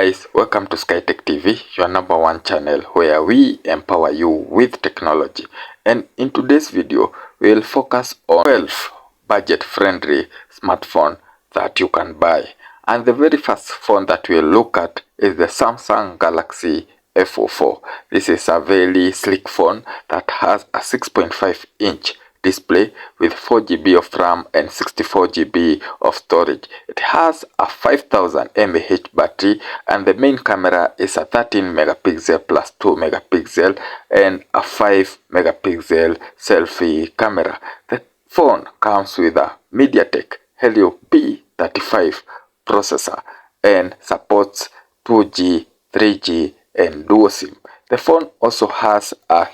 guys, welcome to SkyTech TV, your number one channel where we empower you with technology. And in today's video, we'll focus on 12 budget-friendly smartphone that you can buy. And the very first phone that we'll look at is the Samsung Galaxy A4S. This is a very sleek phone that has a 6.5-inch display with 4GB of RAM and 64GB of storage. It has a 5000 mAh battery, and the main camera is a 13 megapixel plus 2 megapixel and a 5 megapixel selfie camera. The phone comes with a MediaTek Helio P35 processor and supports 2G, 3G and dual SIM. The phone also has a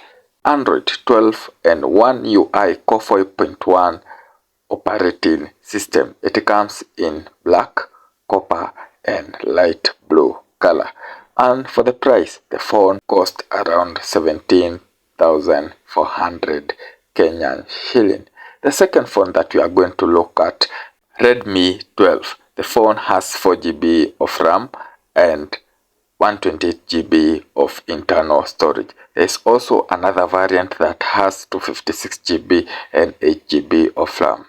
Android 12 and One UI Core 5.1 operating system. It comes in black, copper and light blue color. And for the price, the phone cost around 17,400 Kenyan shilling. The second phone that we are going to look at, Redmi 12. The phone has 4GB of RAM and 128GB of internal storage. There is also another variant that has 256GB and 8GB of RAM.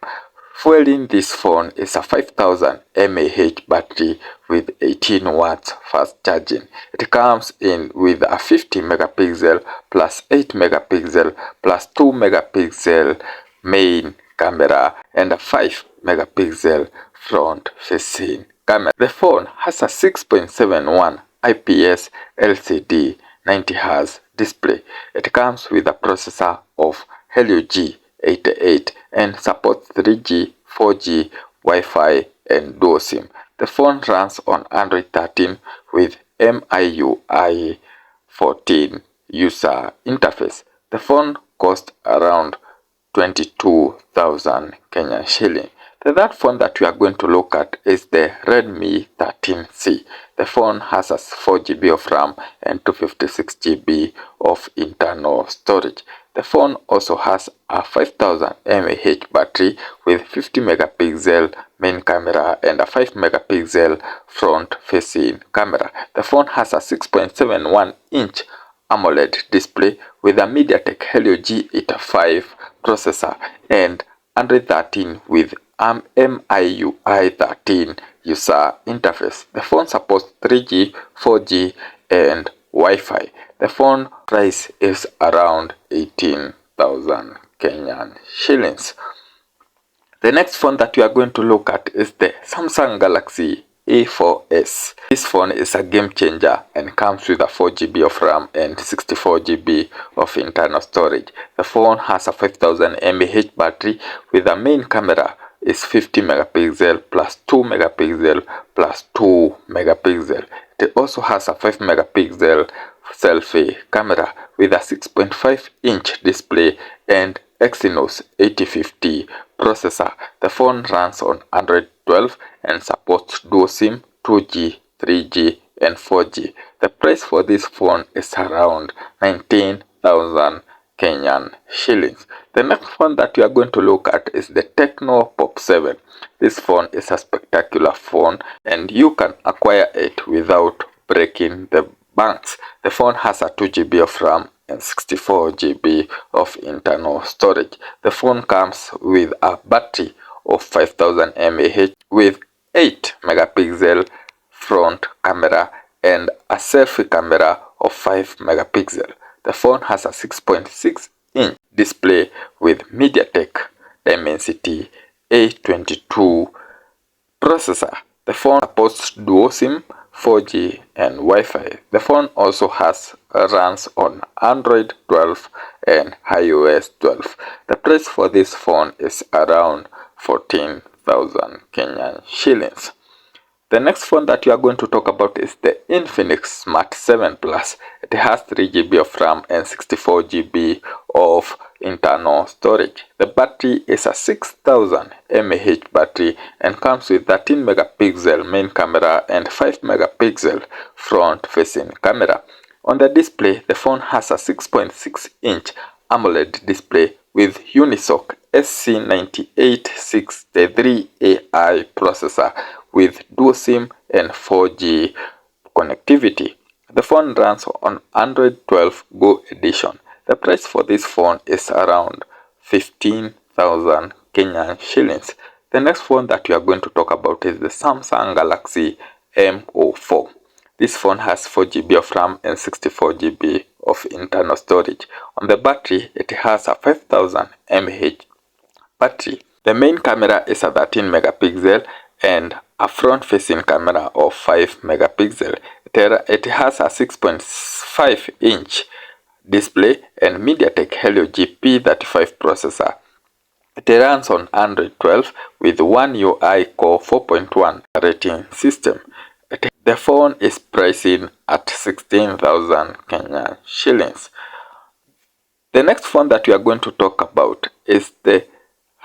Fueling this phone is a 5000 mAh battery with 18 watts fast charging. It comes in with a 50 megapixel plus 8 megapixel plus 2 megapixel main camera and a 5 megapixel front facing camera. The phone has a 6.71 IPS LCD 90Hz display. It comes with a processor of Helio G88 and supports 3G, 4G, Wi-Fi and dual SIM. The phone runs on Android 13 with MIUI 14 user interface. The phone costs around 22,000 Kenyan shilling. The third phone that we are going to look at is the Redmi 13C. The phone has a 4GB of RAM and 256GB of internal storage. The phone also has a 5000 mAh battery with 50 megapixel main camera and a 5 megapixel front facing camera. The phone has a 6.71-inch AMOLED display with a MediaTek Helio G85 processor and Android 13 with MIUI 13 user interface. The phone supports 3G, 4G and Wi-Fi. The phone price is around 18,000 Kenyan shillings. The next phone that we are going to look at is the Samsung Galaxy A4S. This phone is a game changer and comes with a 4GB of RAM and 64GB of internal storage. The phone has a 5000 mAh battery with a main camera is 50 megapixel plus 2 megapixel plus 2 megapixel. It also has a 5 megapixel selfie camera with a 6.5-inch display and Exynos 8050 processor. The phone runs on Android 12 and supports dual SIM, 2G, 3G and 4G. The price for this phone is around 19,000 Kenyan shillings. The next phone that we are going to look at is the Tecno Pop 7. This phone is a spectacular phone and you can acquire it without breaking the banks. The phone has a 2GB of RAM and 64GB of internal storage. The phone comes with a battery of 5000 mAh with 8 megapixel front camera and a selfie camera of 5 megapixel. The phone has a 6.6-inch display with MediaTek Dimensity A22 processor. The phone supports dual SIM, 4G and Wi-Fi. The phone also runs on Android 12 and iOS 12. The price for this phone is around 14,000 Kenyan shillings. The next phone that we are going to talk about is the Infinix Smart 7 Plus. It has 3GB of RAM and 64GB of internal storage. The battery is a 6000 mAh battery and comes with 13 megapixel main camera and 5 megapixel front facing camera. On the display, the phone has a 6.6-inch AMOLED display with Unisoc SC9863AI processor with dual SIM and 4G connectivity. The phone runs on Android 12 Go edition. The price for this phone is around 15,000 Kenyan shillings. The next phone that we are going to talk about is the Samsung Galaxy M04. This phone has 4GB of RAM and 64GB of internal storage. On the battery, it has a 5000 mAh battery. The main camera is a 13 megapixel and a front-facing camera of 5 megapixel. It has a 6.5-inch display and MediaTek Helio G-P35 processor. It runs on Android 12 with One UI Core 4.1 rating system. The phone is pricing at 16,000 Kenyan shillings. The next phone that we are going to talk about is the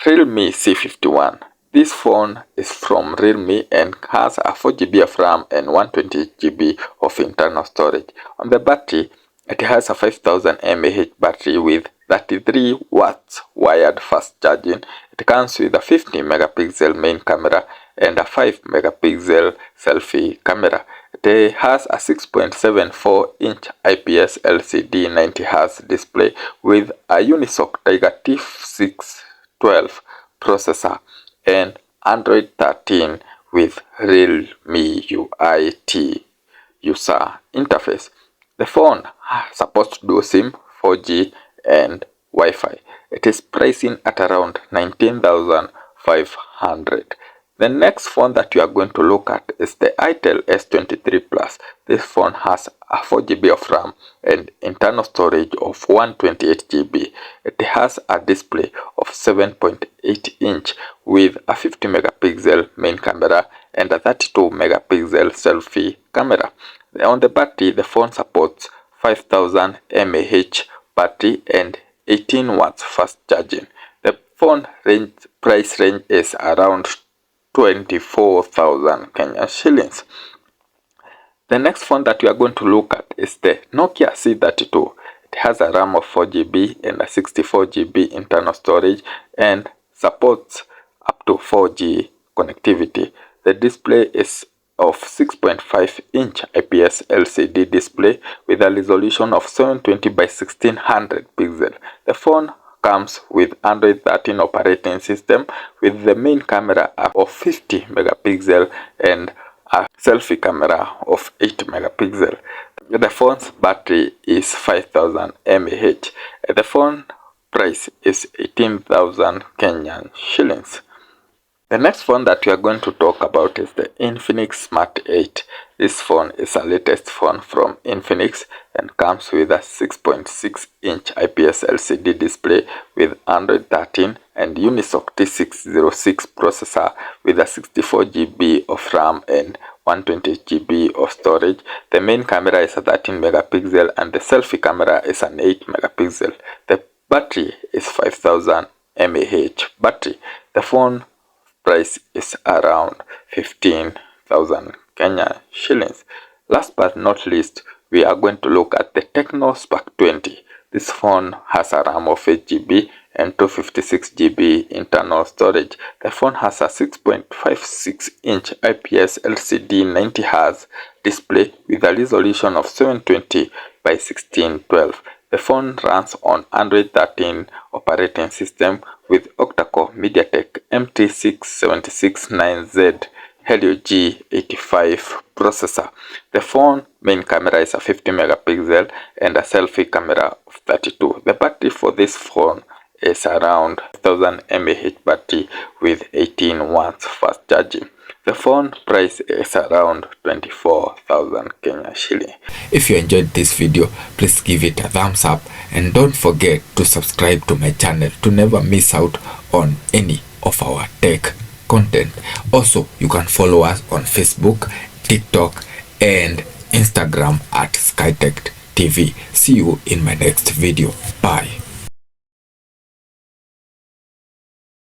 Realme C51. This phone is from Realme and has a 4GB of RAM and 128GB of internal storage. On the battery, it has a 5000 mAh battery with 33 watts wired fast charging. It comes with a 50 megapixel main camera and a 5 megapixel selfie camera. It has a 6.74-inch IPS LCD 90Hz display with a Unisoc Tiger T612 processor and Android 13 with Realme UIT user interface. The phone supports dual SIM, 4G and Wi-Fi. It is pricing at around 19,500. The next phone that you are going to look at is the Itel S23 Plus. This phone has a 4GB of RAM and internal storage of 128GB. It has a display of 7.8-inch with a 50 megapixel main camera and a 32 megapixel selfie camera. On the battery, the phone supports 5000 mAh battery and 18 watts fast charging. The phone price range is around 24,000 Kenyan shillings. The next phone that we are going to look at is the Nokia C32. It has a RAM of 4GB and a 64GB internal storage and supports up to 4G connectivity. The display is of 6.5-inch IPS LCD display with a resolution of 720 by 1600 pixels. The phone comes with Android 13 operating system with the main camera of 50 megapixel and a selfie camera of 8 megapixel. The phone's battery is 5000 mAh. The phone price is 18,000 Kenyan shillings. The next phone that we are going to talk about is the Infinix Smart 8. This phone is a latest phone from Infinix and comes with a 6.6-inch IPS LCD display with Android 13 and Unisoc T606 processor with a 64GB of RAM and 128GB of storage. The main camera is a 13 megapixel and the selfie camera is an 8 megapixel. The battery is 5000 mAh battery. The phone price is around 15,000 Kenya shillings. Last but not least, we are going to look at the Tecno Spark 20. This phone has a RAM of 8GB and 256GB internal storage. The phone has a 6.56-inch IPS LCD 90Hz display with a resolution of 720 by 1612. The phone runs on Android 13 operating system with octa-core MediaTek MT6769Z Helio G85 processor. The phone main camera is a 50 megapixel and a selfie camera of 32. The battery for this phone is around 1000 mAh battery with 18 watts fast charging. The phone price is around 24,000 Kenya shilling. If you enjoyed this video, please give it a thumbs up and don't forget to subscribe to my channel to never miss out on any of our tech content. Also, you can follow us on Facebook, TikTok and Instagram at SkyTech TV. See you in my next video. Bye.